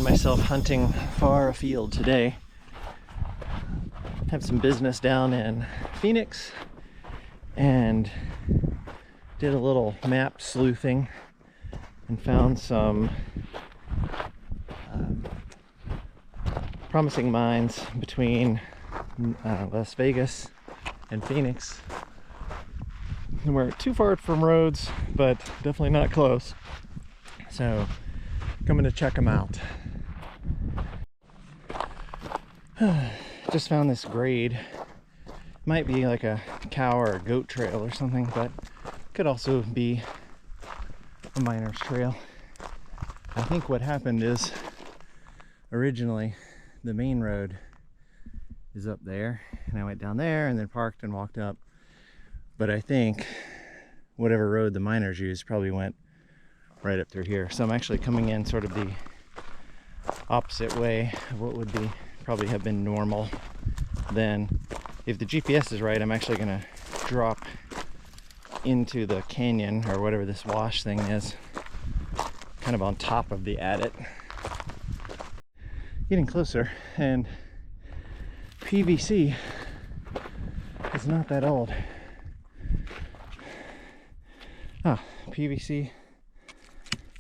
find myself hunting far afield today. Have some business down in Phoenix and did a little map sleuthing and found some promising mines between Las Vegas and Phoenix. And we're too far from roads, but definitely not close. So, coming to check them out. Just found this grade. Might be like a cow or a goat trail or something, but could also be a miner's trail. I think what happened is originally the main road is up there, and I went down there and then parked and walked up. But I think whatever road the miners used probably went right up through here. So I'm actually coming in sort of the opposite way of what would be probably have been normal. Then if the GPS is right, I'm actually going to drop into the canyon or whatever this wash thing is, kind of on top of the adit. Getting closer, and PVC is not that old. PVC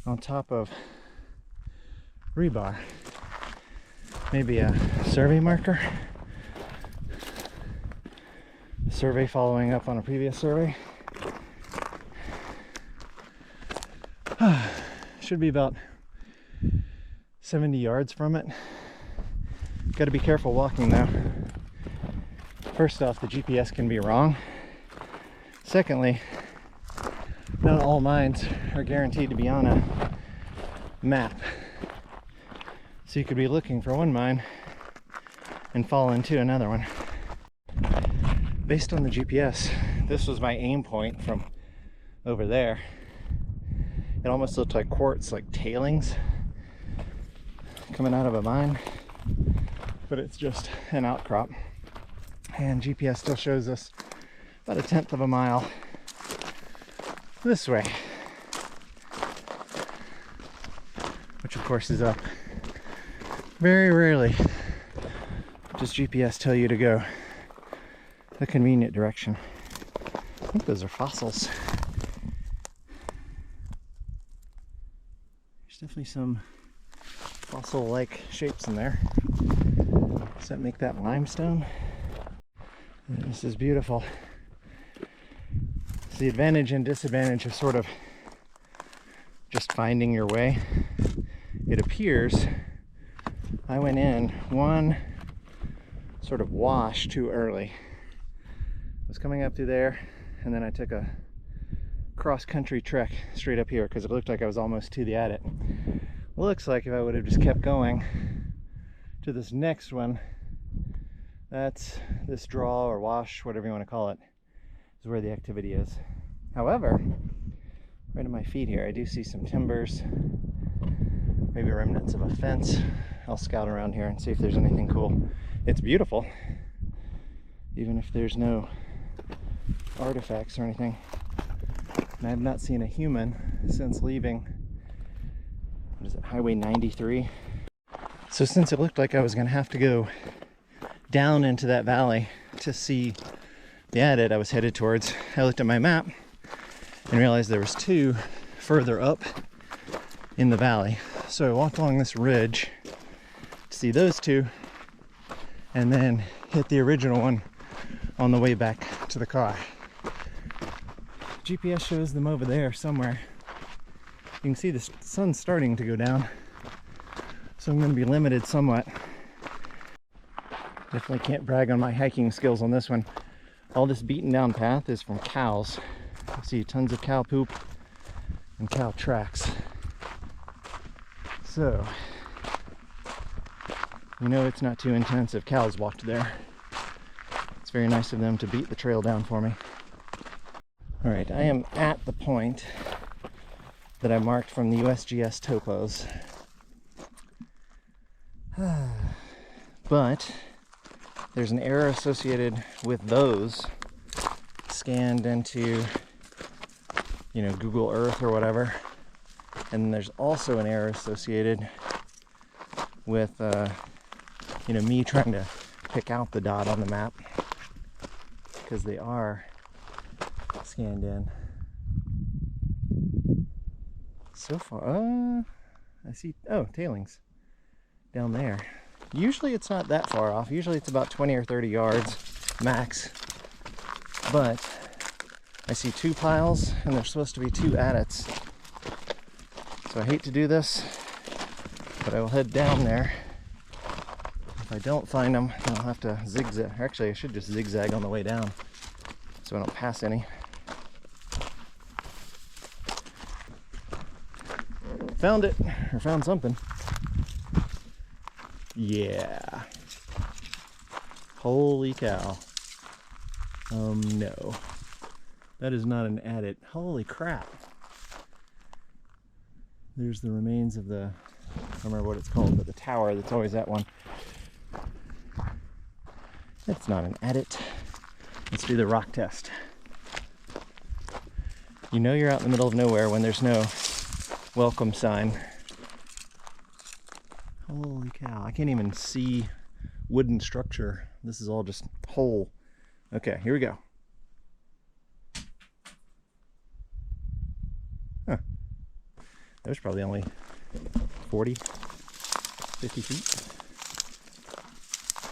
on top of rebar. Maybe a survey marker. A survey following up on a previous survey. Should be about 70 yards from it. Got to be careful walking though. First off, the GPS can be wrong. Secondly, not all mines are guaranteed to be on a map. So you could be looking for one mine and fall into another one. Based on the GPS, this was my aim point from over there. It almost looked like quartz, like tailings coming out of a mine, but it's just an outcrop. And GPS still shows us about a 1/10 of a mile this way, which of course is up. Very rarely does GPS tell you to go the convenient direction. I think those are fossils. There's definitely some fossil-like shapes in there. Does that make that limestone? This is beautiful. It's the advantage and disadvantage of sort of just finding your way. It appears I went in one sort of wash too early. I was coming up through there, and then I took a cross-country trek straight up here because it looked like I was almost to the adit. Looks like if I would have just kept going to this next one, that's this draw or wash, whatever you want to call it, is where the activity is. However, right at my feet here, I do see some timbers, maybe remnants of a fence. I'll scout around here and see if there's anything cool. It's beautiful, even if there's no artifacts or anything. And I've not seen a human since leaving, what is it, Highway 93? So since it looked like I was going to have to go down into that valley to see the adit I was headed towards, I looked at my map and realized there was two further up in the valley. So I walked along this ridge to see those two, and then hit the original one on the way back to the car. GPS shows them over there somewhere. You can see the sun's starting to go down, so I'm going to be limited somewhat. Definitely can't brag on my hiking skills on this one. All this beaten down path is from cows. You see tons of cow poop and cow tracks. So, you know it's not too intense if cows walked there. It's very nice of them to beat the trail down for me. Alright, I am at the point that I marked from the USGS topos. But there's an error associated with those scanned into, you know, Google Earth or whatever. And there's also an error associated with you know, me trying to pick out the dot on the map, because they are scanned in. So far, I see, oh, tailings down there. Usually it's not that far off. Usually it's about 20 or 30 yards max. But I see 2 piles and there's supposed to be 2 adits. So I hate to do this, but I will head down there. If I don't find them, then I'll have to zigzag. Actually, I should just zigzag on the way down so I don't pass any. Found it, or found something. Yeah. Holy cow. No. That is not an adit. Holy crap. There's the remains of the, I don't remember what it's called, but the tower that's always at one. That's not an adit. Let's do the rock test. You know you're out in the middle of nowhere when there's no welcome sign. Holy cow, I can't even see wooden structure. This is all just hole. Okay, here we go. Huh. That was probably only 40, 50 feet.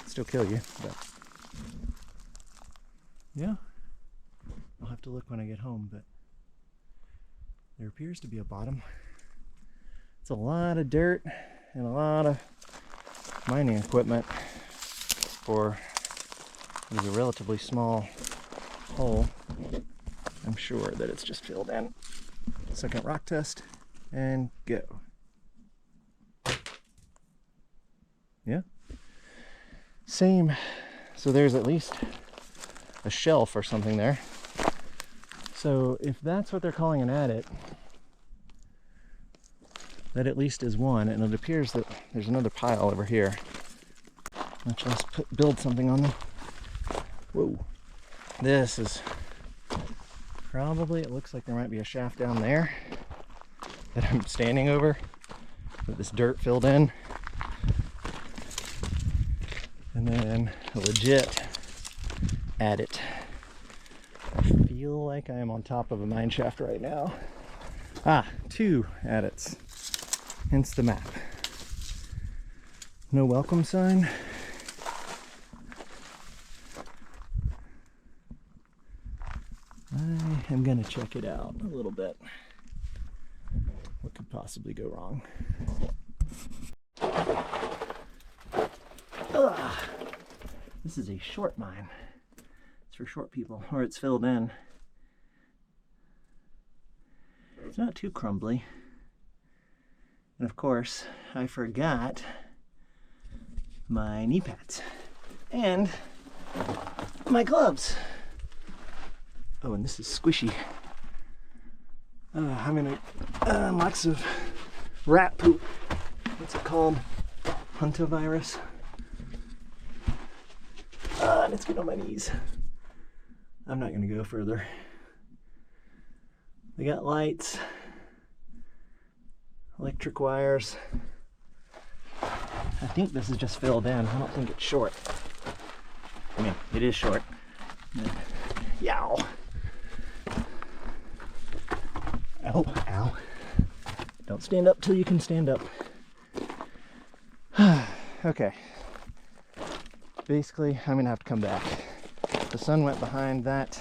Still kill you, but yeah. I'll have to look when I get home, but there appears to be a bottom. It's a lot of dirt and a lot of mining equipment for what is a relatively small hole. I'm sure that it's just filled in. Second rock test and go. Yeah. Same. So there's at least a shelf or something there. So if that's what they're calling an adit, that at least is one, and it appears that there's another pile over here. Let's build something on them. Whoa. This is probably, it looks like there might be a shaft down there that I'm standing over with this dirt filled in. And then a legit adit. I feel like I am on top of a mine shaft right now. Ah, 2 adits. Hence the map. No welcome sign. I am gonna check it out a little bit. What could possibly go wrong? Ugh. This is a short mine. It's for short people, or it's filled in. It's not too crumbly. And of course, I forgot my knee pads and my gloves. Oh, and this is squishy. I'm in lots of rat poop. What's it called? Hantavirus. And it's getting on my knees. I'm not going to go further. They got lights, electric wires. I think this is just filled in. I don't think it's short. I mean, it is short. Yow. Ow, ow. Don't stand up till you can stand up. Okay. Basically, I'm gonna have to come back. The sun went behind that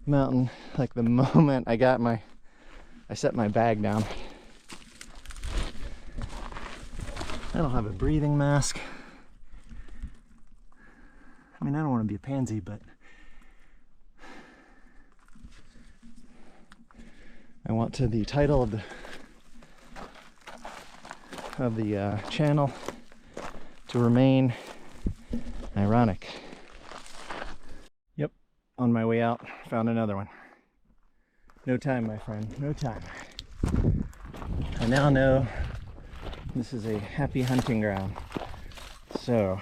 mountain like the moment I set my bag down. I don't have a breathing mask. I mean, I don't want to be a pansy, but I want the title of the channel to remain ironic. Yep, on my way out, found another one. No time, my friend, no time. I now know this is a happy hunting ground. So,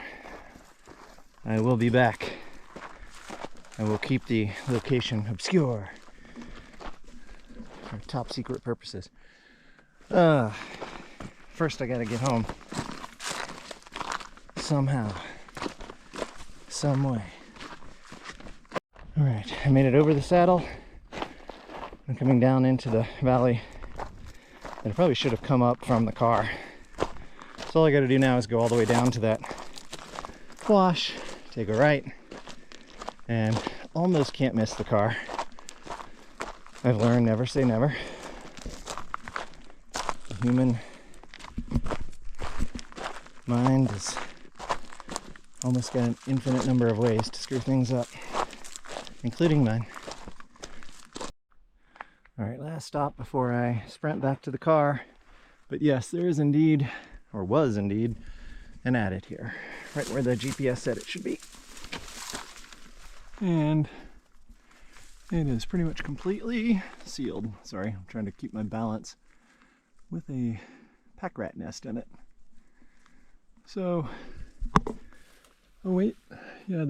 I will be back. I will keep the location obscure for top secret purposes. First I gotta get home. somehow, some way. All right, I made it over the saddle. I'm coming down into the valley that I probably should have come up from the car. So all I got to do now is go all the way down to that wash, take a right, and almost can't miss the car. I've learned never say never. The human mind is almost got an infinite number of ways to screw things up, including mine. All right, last stop before I sprint back to the car. But yes, there is indeed, or was indeed, an adit here, right where the GPS said it should be. And it is pretty much completely sealed. Sorry, I'm trying to keep my balance with a pack rat nest in it. So, oh wait, yeah,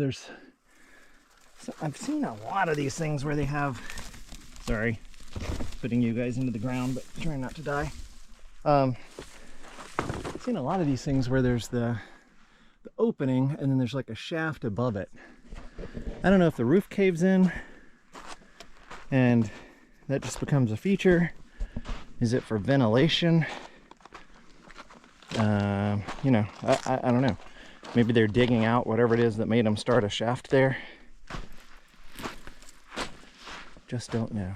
I've seen a lot of these things where they have, sorry, putting you guys into the ground, but trying not to die. I've seen a lot of these things where there's the opening and then there's like a shaft above it. I don't know if the roof caves in and that just becomes a feature. Is it for ventilation? You know, I don't know. Maybe they're digging out whatever it is that made them start a shaft there. Just don't know.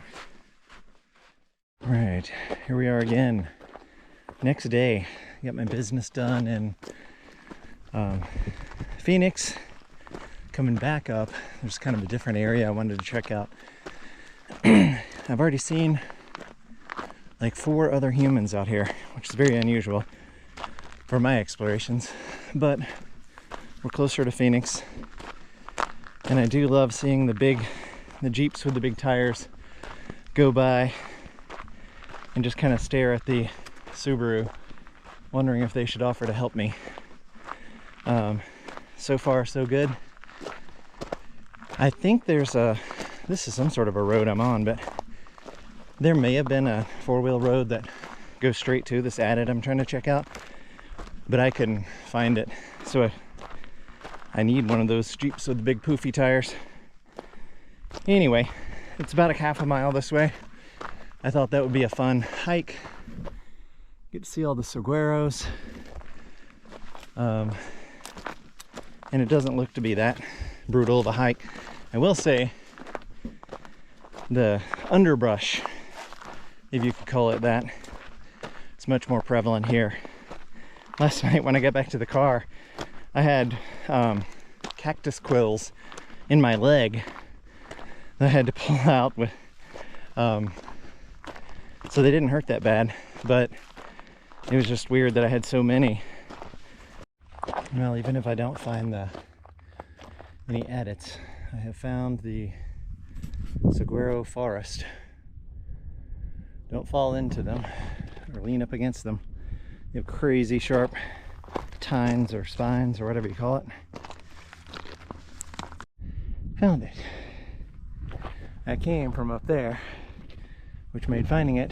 Right, here we are again. Next day, got my business done in Phoenix. Coming back up, there's kind of a different area I wanted to check out. I've already seen like 4 other humans out here, which is very unusual for my explorations, but we're closer to Phoenix, and I do love seeing the Jeeps with the big tires go by and just kind of stare at the Subaru, wondering if they should offer to help me. So far, so good. I think this is some sort of a road I'm on, but there may have been a 4-wheel road that goes straight to this adit I'm trying to check out, but I couldn't find it. So I need one of those Jeeps with the big poofy tires. Anyway, it's about a half a mile this way. I thought that would be a fun hike. Get to see all the saguaros. And it doesn't look to be that brutal of a hike. I will say the underbrush, if you could call it that, it's much more prevalent here. Last night when I got back to the car, I had cactus quills in my leg that I had to pull out with, so they didn't hurt that bad, but it was just weird that I had so many. Well, even if I don't find any adits, I have found the saguaro forest. Don't fall into them or lean up against them. They have crazy sharp tines or spines or whatever you call it. Found it. I came from up there, which made finding it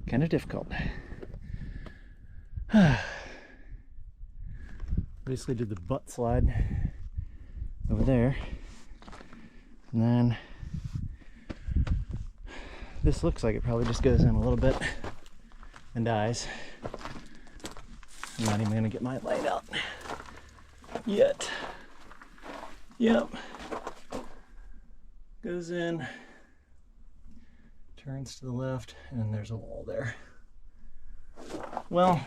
kind of difficult. Basically did the butt slide over there, and then this looks like it probably just goes in a little bit and dies. I'm not even gonna get my light out yet. Yep, goes in, turns to the left, and then there's a wall there. Well,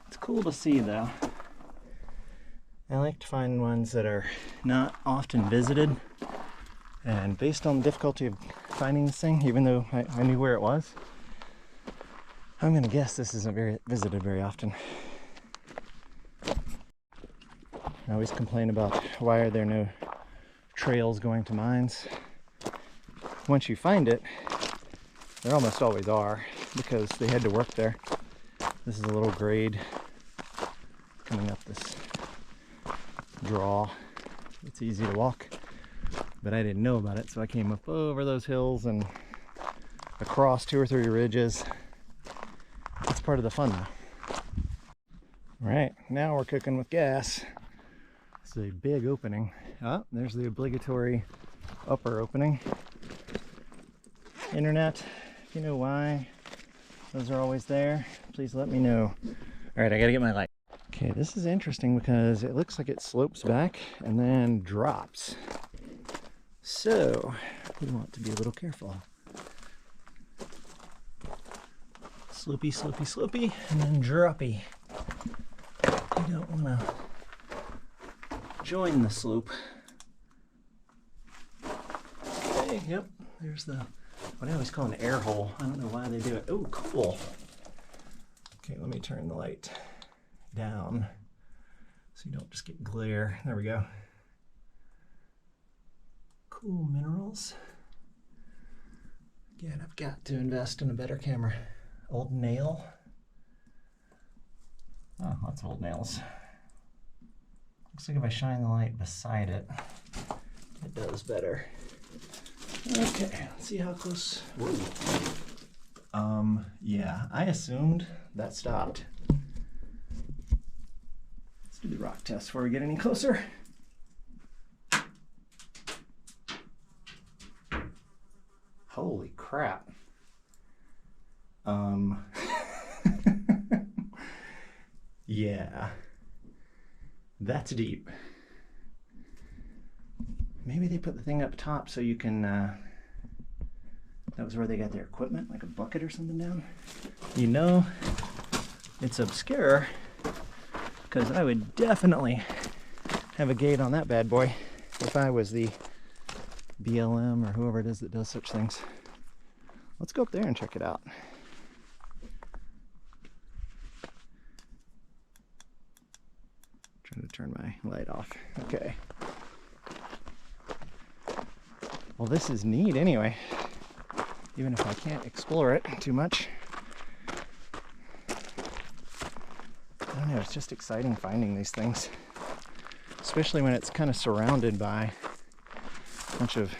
it's cool to see though. I like to find ones that are not often visited, and based on the difficulty of finding this thing, even though I knew where it was, I'm gonna guess this isn't visited very often. I always complain about why are there no trails going to mines. Once you find it, there almost always are, because they had to work there. This is a little grade coming up this draw. It's easy to walk, but I didn't know about it, so I came up over those hills and across 2 or 3 ridges. It's part of the fun though. All right, now we're cooking with gas. It's a big opening. Oh, there's the obligatory upper opening. Internet, if you know why those are always there, please let me know. All right, I gotta get my light. Okay, this is interesting because it looks like it slopes back and then drops. So we want to be a little careful. Slopey, slopey, slopey, and then droppy. You don't want to join the slope. Okay, yep, there's the, what I always call an air hole. I don't know why they do it. Oh, cool. Okay, let me turn the light down so you don't just get glare. There we go. Cool minerals. Again, I've got to invest in a better camera. Old nail. Oh, lots of old nails. Looks like if I shine the light beside it, it does better. Okay, let's see how close. Whoa. Yeah, I assumed that stopped. Let's do the rock test before we get any closer. Holy crap. Yeah, that's deep. Maybe they put the thing up top so you can, that was where they got their equipment, like a bucket or something down. You know, it's obscure, because I would definitely have a gate on that bad boy if I was the BLM or whoever it is that does such things. Let's go up there and check it out. Trying to turn my light off. Okay. Well, this is neat anyway, even if I can't explore it too much. I don't know, it's just exciting finding these things, especially when it's kind of surrounded by a bunch of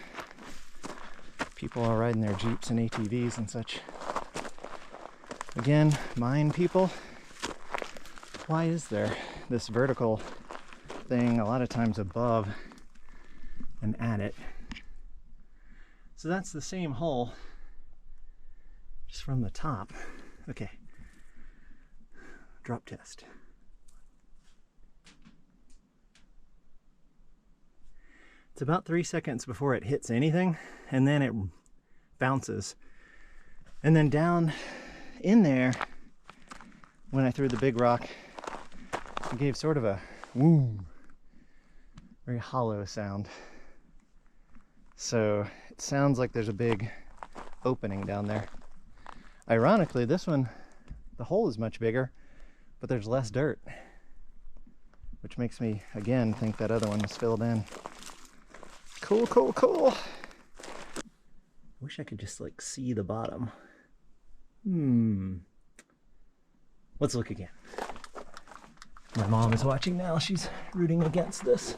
people all riding their Jeeps and ATVs and such. Again, mine people, why is there this vertical thing a lot of times above and at it? So that's the same hole, just from the top. Okay, drop test. It's about 3 seconds before it hits anything, and then it bounces. And then down in there, when I threw the big rock, it gave sort of a woo, very hollow sound. So it sounds like there's a big opening down there. Ironically, this one, the hole is much bigger, but there's less dirt, which makes me, again, think that other one was filled in. Cool, cool, cool. Wish I could just like see the bottom. Let's look again. My mom is watching now. She's rooting against this,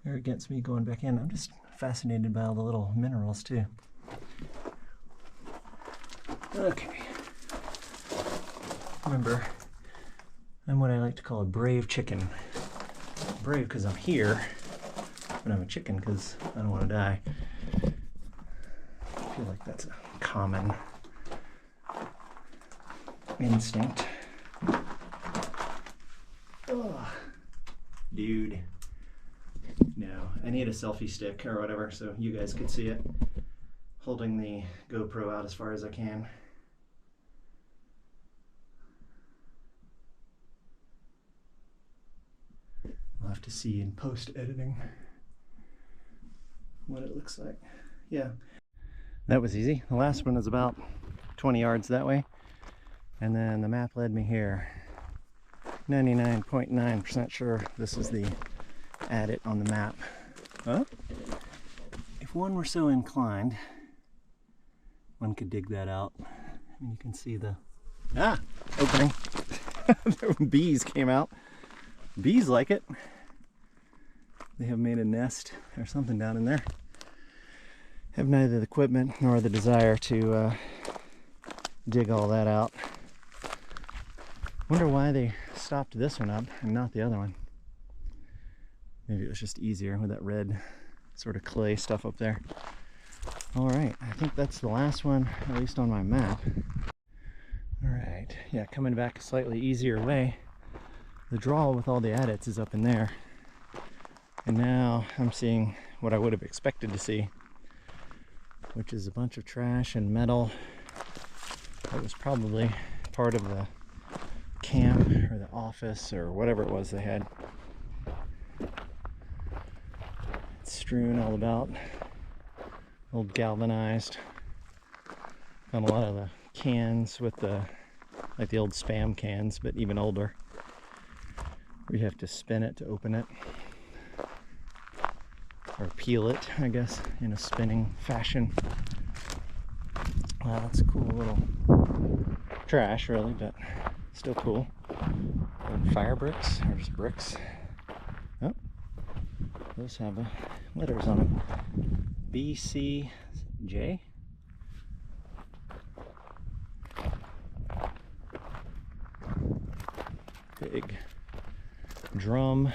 or against me going back in. I'm just fascinated by all the little minerals too. Okay. Remember, I'm what I like to call a brave chicken. Brave because I'm here, but I'm a chicken because I don't want to die. I feel like that's a common instinct. Oh, dude. No, I need a selfie stick or whatever so you guys could see it. Holding the GoPro out as far as I can. I'll have to see in post-editing what it looks like. Yeah, that was easy. The last one is about 20 yards that way, and then the map led me here. 99.9% sure this is the adit on the map. Huh? If one were so inclined, one could dig that out. And you can see the opening. Bees came out. Bees like it. They have made a nest or something down in there. Have neither the equipment nor the desire to dig all that out. Wonder why they stopped this one up and not the other one. Maybe it was just easier with that red sort of clay stuff up there. All right, I think that's the last one, at least on my map. All right, yeah, coming back a slightly easier way. The draw with all the adits is up in there. And now I'm seeing what I would have expected to see, which is a bunch of trash and metal that was probably part of the camp or the office or whatever it was they had. It's strewn all about. Old galvanized. Found a lot of the cans with the, like the old Spam cans, but even older. We have to spin it to open it. Or peel it, I guess, in a spinning fashion. Wow, that's a cool little trash, really, but still cool. And fire bricks, or just bricks. Oh, those have letters on them. BCJ. Big drum,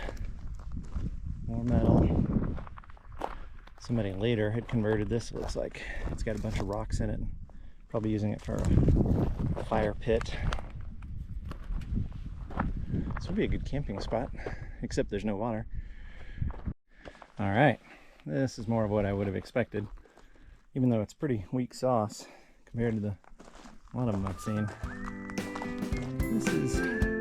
more metal. Somebody later had converted this, it looks like. It's got a bunch of rocks in it, probably using it for a fire pit. This would be a good camping spot, except there's no water. All right, this is more of what I would have expected, even though it's pretty weak sauce compared to a lot of them I've seen. This is